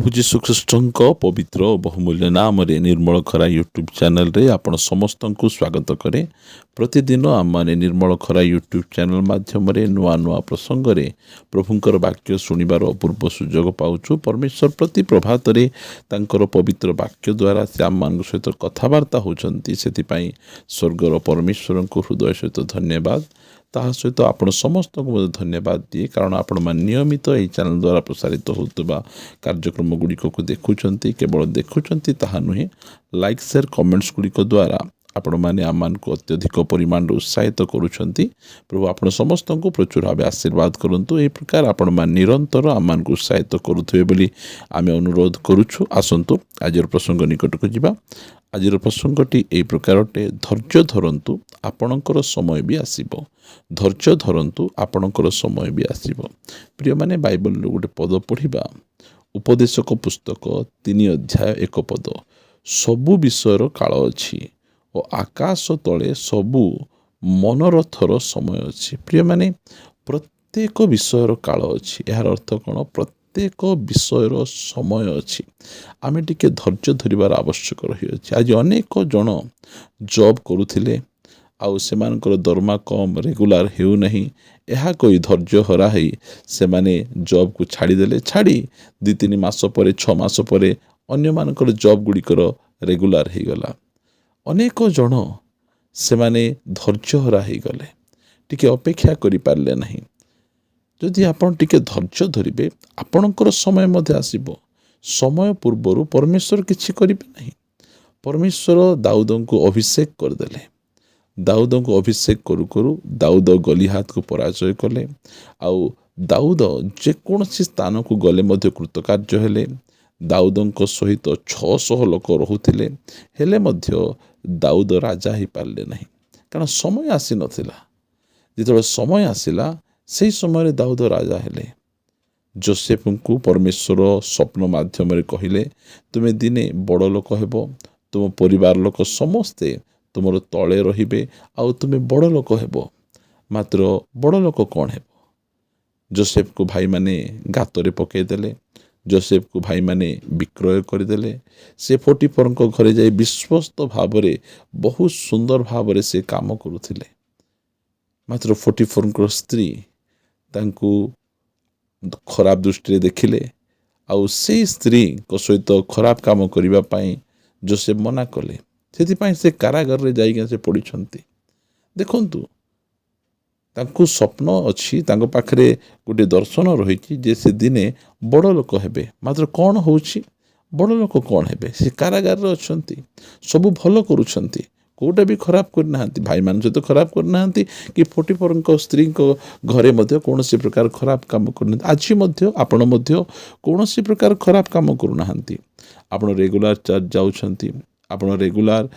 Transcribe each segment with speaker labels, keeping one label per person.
Speaker 1: प्रभु जीशु ख्रीष्ट पवित्र और बहुमूल्य नाम निर्मल खरा यूट्यूब चैनल रे आपण समस्त को स्वागत करे। प्रतिदिन आम निर्मल खरा यूट्यूब चैनल माध्यम नुआ नुआ प्रसंग रे प्रभुंकर वाक्य शुणिबार अपूर्व सुजोग पाउछु। परमेश्वर प्रति प्रभात रे तांकर पवित्र वाक्य द्वारा से आम मान सहित कथबार्ता होचंती। सेतिपई स्वर्गर परमेश्वर को हृदय सहित धन्यवाद। ताहा सहित आपण समस्त को धन्यवाद दिए, कारण आपण मैंने नियमित यही चैनल द्वारा प्रसारित होता कार्यक्रम गुड़िक को देखुंट। केवल देखुंट ताहा नुहे, लाइक शेयर कमेंट्स गुड़िक द्वारा आपण मैंने आम को अत्यधिक परिमाण उत्साहित करुँच। प्रभु आपण समस्त को प्रचुर भाव आशीर्वाद करूँ। यह प्रकार आपण मैंने निरंतर आम को उत्साहित करुवे बोली आम अनुरोध करुछु। आसतु आज प्रसंग निकट को जावा। आज प्रसंगटी यही प्रकारटे, धैर्य धरतु आपणकर समय भी आसीबो। धैर्य धरतु आपणकर समय भी आसीबो। प्रिय माने बाइबल गोटे पद पढ़िबा, उपदेशक पुस्तक 3 अध्याय 1 पद, सबु विषयर काल अछि और आकाश तले सबु मनोरथर समय अछि। प्रिय माने प्रत्येक विषयर काल अछि। यार अर्थ कौन? प्रत्येक विषयर समय अछि। आमे टिके धैर्य धरिबार आवश्यक रही। आज अनेक जन जॉब करुथिले आउ सेमानकर दरमा कम रेगुलार हेउ नहीं, यह कोई धैर्य हरा है से माने जॉब को छाड़ीदेले। छाड़ी 2-3 मास पर 6 मास पर अन्य मानकर जॉब गुड़िकर रेगुलार हो गला। अनेक जन से माने धैर्य हरा हो गले, टिके अपेक्षा करि पारले नहीं। जदि आपण टिके धैर्य धरिबे, आपणकर समय मध्य आसीबो। समय पूर्वर परमेश्वर किछि करिबे नहीं। परमेश्वर दाऊद को अभिषेक करदेले। दाऊद को अभिषेक करू करू दाऊद गलिहात को पराजय कले। आउ दाऊद जेकोसी स्थान को गले मध्य कृतकार्य हेले। दाऊद सहित 600 लोक रहुथिले, हेले मध्य दाऊद राजा ही पारले नहीं, कारण समय आसी नथिला। जिते समय आसिला से समय दाऊद राजा हेले। जोसेफ को परमेश्वर स्वप्न माध्यम कहले, तुम्हें दिने बड़ लोक हेबो, तुम परिवार लोक समस्ते तुमर तले रहिबे, आउ तुम्हें बड़ लोक हेबो। मात्र बड़ लोक कौन हेबो? जोसेफ को भाई माने गातरे पकईदेले। जोसेफ को भाई माने विक्रय करदेले। से पोटिफर घरे जाई विश्वस्त भावरे बहुत सुंदर भावरे से काम करुथिले। मात्र पोटिफर स्त्री तांकु खराब दृष्टि देखिले, आउ से स्त्री को सहित खराब काम करिबा पाई जोसेफ मना कले। से कारागार रे जाइके से पड़ीछंती। देखंतु तांकु स्वप्न अच्छी, तांको पाखरे गोटे दर्शन रही जे से दिने बड़ लोक हेबे। मात्र कौन होउछि? बड़ लोक कौन हेबे? से कारागार रे अछंती, सबु भलो करूछंती, कोटा भी खराब करना, भाई मान सहित खराब करना कि पोटिफर स्त्री को घरे मध्य कौन सी प्रकार खराब काम करना। आज मध्य आपण मध्य कौन सी प्रकार खराब काम करूना। आपण रेगुलर चर्च जाउछंती, आपण रेगुलर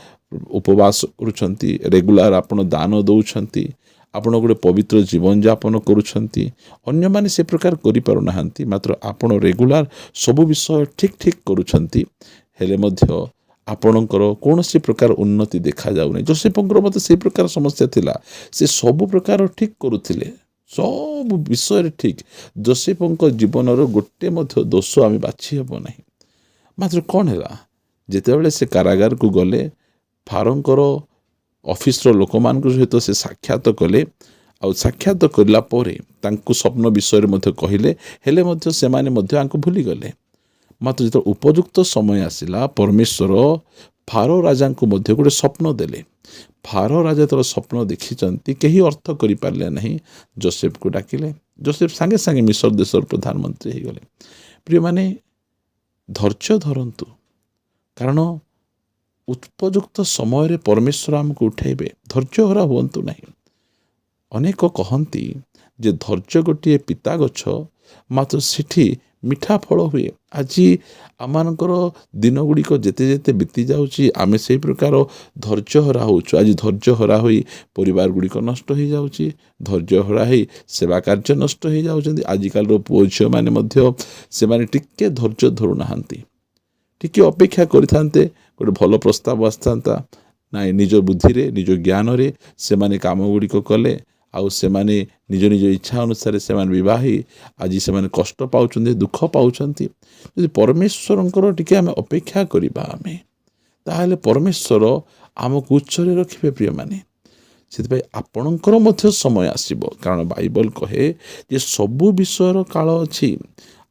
Speaker 1: उपवास करुछंती, रेगुलर आपण दान दौछंती, आपण गोटे पवित्र जीवन यापन करुछंती। अन्य माने से प्रकार करि पारु नाहंती। मात्र आपण रेगुलर सबु विषय ठीक ठीक करुछंती, हेले मध्य आपणकर कौन सी प्रकार उन्नति देखा जाउ नै। जोसेफंकर मते से प्रकार समस्या थिला। से सबु प्रकार ठीक करुथिले, सब विषय ठीक। जोसेफंकर जीवनर गोटे मध्य दोष आमे बाछि हेबो नहीं। मात्र कौन हैला? जेतेबेले से कारागार को गले, फारोंकर ऑफिस लोक मान सहित से साक्षात कले। आउ साक्षात करला परे तांकु स्वप्न विषय मध्य कहिले, हेले मध्य से माने मध्य आंको भूली गले। मात्र जो उपयुक्त समय आसिला, परमेश्वर फारो राजा को मध्य गोटे स्वप्न देले। फारो राजा तर स्वप्न देखिचंती, कहीं अर्थ करि पारले नहीं। जोसेफ को डाकिले। जोसेफ सांगे सांगे मिस्र देशर प्रधानमंत्री हो गले। प्रिय माने धैर्य धरंतु, कारण उपयुक्त समय रे परमेश्वर आमको उठाइबे। धैर्य हरा हुअंतु नहीं। अनेक कहती जे धैर्य गोटे पिता गछ, मात्र सिठी मिठा फल हुए। आज आमर दिन गुड़िक जेते जेते बीती जाउची, आमे से प्रकार धैर्य हरा होचु। आज धैर्य हरा होई परिवार गुड़िक नष्ट हो जाउची, धैर्य हरा होई सेवा कार्य नष्ट हो जाउछंती। आजिकाल रो पुओ झियो माने मध्य से माने टिके धैर्य धरु नाहंती। टिके अपेक्षा करिथान्ते गोटे भल प्रस्ताव आसता ना, निज बुद्धि रे निज ज्ञान रे से माने काम गुड़िक कले, ଆଉ ସେମାନେ ନିଜ ନିଜ ଇଚ୍ଛା ଅନୁସାରେ ସେମାନେ ବିବାହ ହେଇ ଆଜି ସେମାନେ କଷ୍ଟ ପାଉଛନ୍ତି, ଦୁଃଖ ପାଉଛନ୍ତି। ଯଦି ପରମେଶ୍ୱରଙ୍କର ଟିକେ ଆମେ ଅପେକ୍ଷା କରିବା ତାହେଲେ ପରମେଶ୍ୱର ଆମକୁ ଉଚ୍ଚରେ ରଖିବେ ପ୍ରିୟମାନେ। ସେଥିପାଇଁ ଆପଣଙ୍କର ମଧ୍ୟ ସମୟ ଆସିବ, କାରଣ ବାଇବଲ କହେ ଯେ ସବୁ ବିଷୟର କାଳ ଅଛି।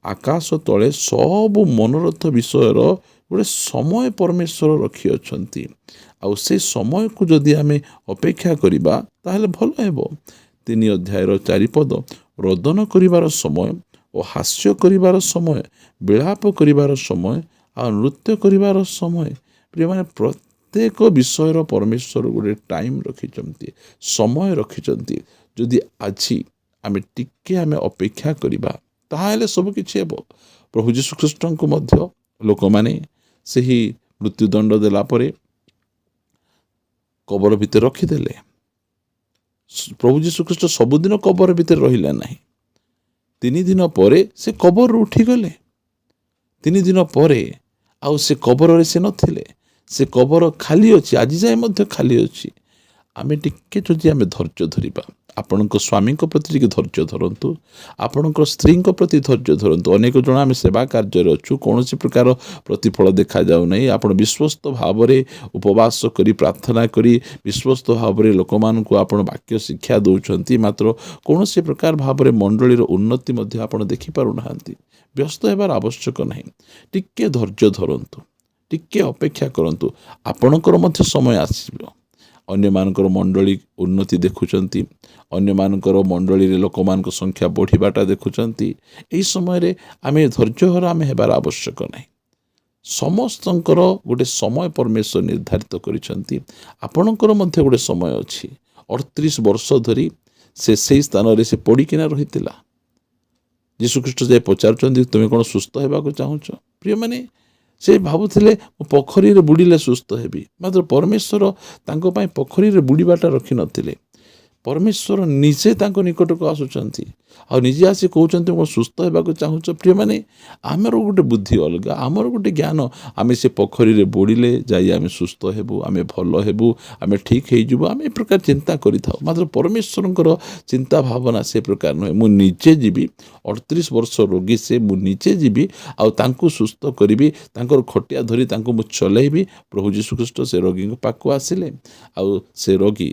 Speaker 1: ଆକାଶ ତଳେ ସବୁ ମନୋରଥ ବିଷୟର ଗୋଟେ ସମୟ ପରମେଶ୍ୱର ରଖିଅଛନ୍ତି। ଆଉ ସେ ସମୟକୁ ଯଦି ଆମେ ଅପେକ୍ଷା କରିବା ତାହେଲେ ଭଲ ହେବ। 3 ଅଧ୍ୟାୟର 4 ପଦ, ରୋଦନ କରିବାର ସମୟ ଓ ହାସ୍ୟ କରିବାର ସମୟ, ବିଳାପ କରିବାର ସମୟ ଆଉ ନୃତ୍ୟ କରିବାର ସମୟ। ପ୍ରିୟମାନେ, ପ୍ରତ୍ୟେକ ବିଷୟର ପରମେଶ୍ୱର ଗୋଟେ ଟାଇମ୍ ରଖିଛନ୍ତି, ସମୟ ରଖିଛନ୍ତି। ଯଦି ଆଜି ଆମେ ଅପେକ୍ଷା କରିବା ତାହେଲେ ସବୁ କିଛି ହେବ। ପ୍ରଭୁ ଯୀଶୁଖ୍ରୀଷ୍ଟଙ୍କୁ ମଧ୍ୟ ଲୋକମାନେ ସେହି ମୃତ୍ୟୁଦଣ୍ଡ ଦେଲା ପରେ କବର ଭିତରେ ରଖିଦେଲେ। ପ୍ରଭୁ ଯୀଶୁଖ୍ରୀଷ୍ଟ ସବୁଦିନ କବର ଭିତରେ ରହିଲେ ନାହିଁ। 3 ଦିନ ପରେ ସେ କବରରୁ ଉଠିଗଲେ। 3 ଦିନ ପରେ ଆଉ ସେ କବରରେ ସେ ନଥିଲେ। ସେ କବର ଖାଲି ଅଛି, ଆଜି ଯାଏ ମଧ୍ୟ ଖାଲି ଅଛି। ଆମେ ଟିକେ ଯଦି ଆମେ ଧୈର୍ଯ୍ୟ ଧରିବା, ଆପଣଙ୍କ ସ୍ୱାମୀଙ୍କ ପ୍ରତି ଟିକେ ଧୈର୍ଯ୍ୟ ଧରନ୍ତୁ, ଆପଣଙ୍କ ସ୍ତ୍ରୀଙ୍କ ପ୍ରତି ଧୈର୍ଯ୍ୟ ଧରନ୍ତୁ। ଅନେକ ଜଣ ଆମେ ସେବା କାର୍ଯ୍ୟରେ ଅଛୁ, କୌଣସି ପ୍ରକାର ପ୍ରତିଫଳ ଦେଖାଯାଉନାହିଁ। ଆପଣ ବିଶ୍ୱସ୍ତ ଭାବରେ ଉପବାସ କରି ପ୍ରାର୍ଥନା କରି ବିଶ୍ୱସ୍ତ ଭାବରେ ଲୋକମାନଙ୍କୁ ଆପଣ ବାକ୍ୟ ଶିକ୍ଷା ଦେଉଛନ୍ତି, ମାତ୍ର କୌଣସି ପ୍ରକାର ଭାବରେ ମଣ୍ଡଳୀର ଉନ୍ନତି ମଧ୍ୟ ଆପଣ ଦେଖିପାରୁନାହାନ୍ତି। ବ୍ୟସ୍ତ ହେବାର ଆବଶ୍ୟକ ନାହିଁ। ଟିକେ ଧୈର୍ଯ୍ୟ ଧରନ୍ତୁ, ଟିକେ ଅପେକ୍ଷା କରନ୍ତୁ, ଆପଣଙ୍କର ମଧ୍ୟ ସମୟ ଆସିବ। ଅନ୍ୟମାନଙ୍କର ମଣ୍ଡଳୀ ଉନ୍ନତି ଦେଖୁଛନ୍ତି, ଅନ୍ୟମାନଙ୍କର ମଣ୍ଡଳୀରେ ଲୋକମାନଙ୍କ ସଂଖ୍ୟା ବଢ଼ିବାଟା ଦେଖୁଛନ୍ତି। ଏହି ସମୟରେ ଆମେ ଧୈର୍ଯ୍ୟହରା ହେବାର ଆବଶ୍ୟକ ନାହିଁ। ସମସ୍ତଙ୍କର ଗୋଟେ ସମୟ ପରମେଶ୍ୱର ନିର୍ଦ୍ଧାରିତ କରିଛନ୍ତି। ଆପଣଙ୍କର ମଧ୍ୟ ଗୋଟେ ସମୟ ଅଛି। 38 ବର୍ଷ ଧରି ସେ ସେହି ସ୍ଥାନରେ ସେ ପଡ଼ିକିନା ରହିଥିଲା। ଯୀଶୁଖ୍ରୀଷ୍ଟ ଯାଇ ପଚାରୁଛନ୍ତି, ତୁମେ କ'ଣ ସୁସ୍ଥ ହେବାକୁ ଚାହୁଁଛ? ପ୍ରିୟମାନେ, ସେ ଭାବୁଥିଲେ ମୁଁ ପୋଖରୀରେ ବୁଡ଼ିଲେ ସୁସ୍ଥ ହେବି, ମାତ୍ର ପରମେଶ୍ୱର ତାଙ୍କ ପାଇଁ ପୋଖରୀରେ ବୁଡ଼ିବାଟା ରଖିନଥିଲେ। ପରମେଶ୍ୱର ନିଜେ ତାଙ୍କ ନିକଟକୁ ଆସୁଛନ୍ତି ଆଉ ନିଜେ ଆସି କହୁଛନ୍ତି ମୁଁ ସୁସ୍ଥ ହେବାକୁ ଚାହୁଁଛ? ପ୍ରିୟମାନେ, ଆମର ଗୋଟେ ବୁଦ୍ଧି ଅଲଗା, ଆମର ଗୋଟେ ଜ୍ଞାନ। ଆମେ ସେ ପୋଖରୀରେ ବୁଡ଼ିଲେ ଯାଇ ଆମେ ସୁସ୍ଥ ହେବୁ, ଆମେ ଭଲ ହେବୁ, ଆମେ ଠିକ୍ ହେଇଯିବୁ, ଆମେ ଏ ପ୍ରକାର ଚିନ୍ତା କରିଥାଉ। ମାତ୍ର ପରମେଶ୍ୱରଙ୍କର ଚିନ୍ତା ଭାବନା ସେ ପ୍ରକାର ନୁହେଁ। ମୁଁ ନିଜେ ଯିବି, 38 ବର୍ଷ ରୋଗୀ ସେ, ମୁଁ ନିଜେ ଯିବି ଆଉ ତାଙ୍କୁ ସୁସ୍ଥ କରିବି, ତାଙ୍କର ଖଟିଆ ଧରି ତାଙ୍କୁ ମୁଁ ଚଲେଇବି। ପ୍ରଭୁ ଯୀଶୁଖ୍ରୀଷ୍ଟ ସେ ରୋଗୀଙ୍କ ପାଖକୁ ଆସିଲେ ଆଉ ସେ ରୋଗୀ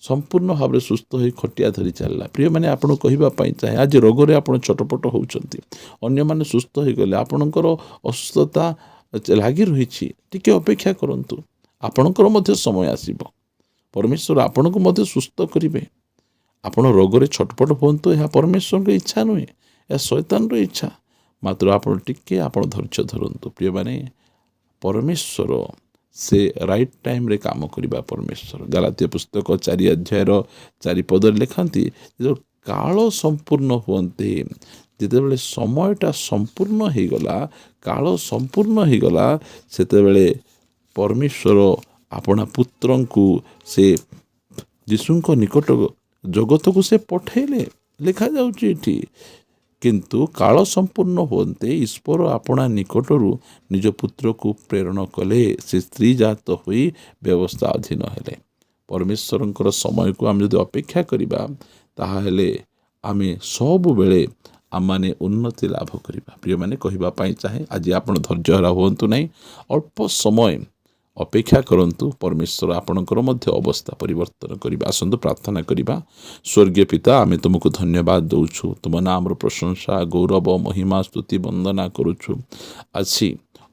Speaker 1: ସମ୍ପୂର୍ଣ୍ଣ ଭାବରେ ସୁସ୍ଥ ହୋଇ ଖଟିଆ ଧରି ଚାଲିଲା। ପ୍ରିୟମାନେ, ଆପଣଙ୍କୁ କହିବା ପାଇଁ ଚାହେଁ, ଆଜି ରୋଗରେ ଆପଣ ଛଟପଟ ହେଉଛନ୍ତି, ଅନ୍ୟମାନେ ସୁସ୍ଥ ହୋଇଗଲେ, ଆପଣଙ୍କର ଅସୁସ୍ଥତା ଲାଗି ରହିଛି। ଟିକେ ଅପେକ୍ଷା କରନ୍ତୁ, ଆପଣଙ୍କର ମଧ୍ୟ ସମୟ ଆସିବ। ପରମେଶ୍ୱର ଆପଣଙ୍କୁ ମଧ୍ୟ ସୁସ୍ଥ କରିବେ। ଆପଣ ରୋଗରେ ଛଟପଟ ହୁଅନ୍ତୁ, ଏହା ପରମେଶ୍ୱରଙ୍କ ଇଚ୍ଛା ନୁହେଁ, ଏହା ଶୈତାନର ଇଚ୍ଛା। ମାତ୍ର ଆପଣ ଟିକେ ଧୈର୍ଯ୍ୟ ଧରନ୍ତୁ। ପ୍ରିୟମାନେ, ପରମେଶ୍ୱର ସେ ରାଇଟ୍ ଟାଇମ୍ରେ କାମ କରିବା ପରମେଶ୍ୱର। ଗାଲାତୀୟ ପୁସ୍ତକ 4 ଅଧ୍ୟାୟର 4 ପଦରେ ଲେଖନ୍ତି, ଯେତେବେଳେ କାଳ ସମ୍ପୂର୍ଣ୍ଣ ହୁଅନ୍ତି, ଯେତେବେଳେ ସମୟଟା ସମ୍ପୂର୍ଣ୍ଣ ହେଇଗଲା, କାଳ ସମ୍ପୂର୍ଣ୍ଣ ହେଇଗଲା, ସେତେବେଳେ ପରମେଶ୍ୱର ଆପଣା ପୁତ୍ରଙ୍କୁ ସେ ଯୀଶୁଙ୍କ ନିକଟ ଜଗତକୁ ସେ ପଠେଇଲେ। ଲେଖାଯାଉଛି ଏଠି, କିନ୍ତୁ କାଳ ସମ୍ପୂର୍ଣ୍ଣ ହୁଅନ୍ତେ ଈଶ୍ୱର ଆପଣା ନିକଟରୁ ନିଜ ପୁତ୍ରକୁ ପ୍ରେରଣ କଲେ, ସେ ସ୍ତ୍ରୀ ଜାତ ହୋଇ ବ୍ୟବସ୍ଥା ଅଧୀନ ହେଲେ। ପରମେଶ୍ୱରଙ୍କର ସମୟକୁ ଆମେ ଯଦି ଅପେକ୍ଷା କରିବା ତାହେଲେ ଆମେ ସବୁବେଳେ ଆମମାନେ ଉନ୍ନତି ଲାଭ କରିବା। ପ୍ରିୟମାନେ, କହିବା ପାଇଁ ଚାହେଁ, ଆଜି ଆପଣ ଧୈର୍ଯ୍ୟହରା ହୁଅନ୍ତୁ ନାହିଁ, ଅଳ୍ପ ସମୟ ଅପେକ୍ଷା କରନ୍ତୁ, ପରମେଶ୍ୱର ଆପଣଙ୍କର ମଧ୍ୟ ଅବସ୍ଥା ପରିବର୍ତ୍ତନ କରିବା। ଆସନ୍ତୁ ପ୍ରାର୍ଥନା କରିବା। ସ୍ୱର୍ଗୀୟ ପିତା, ଆମେ ତୁମକୁ ଧନ୍ୟବାଦ ଦେଉଛୁ, ତୁମ ନାମର ପ୍ରଶଂସା, ଗୌରବ, ମହିମା, ସ୍ତୁତି, ବନ୍ଦନା କରୁଛୁ। ଆଜି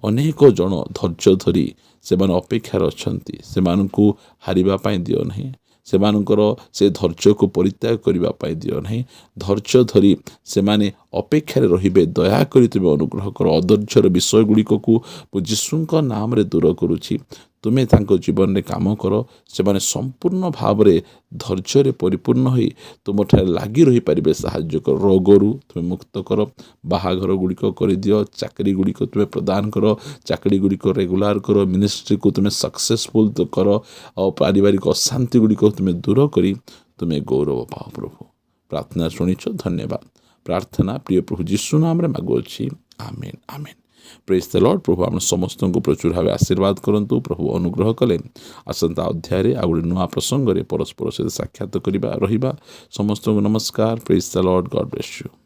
Speaker 1: ଅନେକ ଜଣ ଧୈର୍ଯ୍ୟ ଧରି ସେମାନେ ଅପେକ୍ଷାରେ ଅଛନ୍ତି, ସେମାନଙ୍କୁ ହାରିବା ପାଇଁ ଦିଅ ନାହିଁ, ସେମାନଙ୍କର ସେ ଧୈର୍ଯ୍ୟକୁ ପରିତ୍ୟାଗ କରିବା ପାଇଁ ଦିଅ ନାହିଁ। ଧୈର୍ଯ୍ୟ ଧରି ସେମାନେ ଅପେକ୍ଷାରେ ରହିବେ, ଦୟାକରି ତୁମେ ଅନୁଗ୍ରହ କର। ଅଧୈର୍ଯ୍ୟର ବିଷୟଗୁଡ଼ିକକୁ ମୁଁ ଯୀଶୁଙ୍କ ନାମରେ ଦୂର କରୁଛି। ତୁମେ ତାଙ୍କ ଜୀବନରେ କାମ କର, ସେମାନେ ସମ୍ପୂର୍ଣ୍ଣ ଭାବରେ ଧୈର୍ଯ୍ୟରେ ପରିପୂର୍ଣ୍ଣ ହୋଇ ତୁମଠାରେ ଲାଗି ରହିପାରିବେ ସାହାଯ୍ୟ କର। ରୋଗରୁ ତୁମେ ମୁକ୍ତ କର, ବାହାଘର ଗୁଡ଼ିକ କରିଦିଅ, ଚାକିରି ଗୁଡ଼ିକ ତୁମେ ପ୍ରଦାନ କର, ଚାକିରି ଗୁଡ଼ିକ ରେଗୁଲାର କର, ମିନିଷ୍ଟ୍ରିକୁ ତୁମେ ସକ୍ସେସଫୁଲ୍ କର, ଆଉ ପାରିବାରିକ ଅଶାନ୍ତି ଗୁଡ଼ିକ ତୁମେ ଦୂର କରି ତୁମେ ଗୌରବ ପାଅ। ପ୍ରଭୁ, ପ୍ରାର୍ଥନା ଶୁଣିଛ, ଧନ୍ୟବାଦ। ପ୍ରାର୍ଥନା ପ୍ରିୟ ପ୍ରଭୁ ଯୀଶୁ ନାମରେ ମାଗୁଅଛି, ଆମେନ୍, ଆମେନ୍। ପ୍ରେଜ୍ ଦ ଲର୍ଡ। ପ୍ରଭୁ ଆପଣ ସମସ୍ତଙ୍କୁ ପ୍ରଚୁର ଭାବେ ଆଶୀର୍ବାଦ କରନ୍ତୁ। ପ୍ରଭୁ ଅନୁଗ୍ରହ କଲେ ଆସନ୍ତା ଅଧ୍ୟାୟରେ ଆଉ ଗୋଟେ ନୂଆ ପ୍ରସଙ୍ଗରେ ପରସ୍ପର ସହିତ ସାକ୍ଷାତ କରିବା ରହିବା। ସମସ୍ତଙ୍କୁ ନମସ୍କାର। Praise the Lord. God bless you.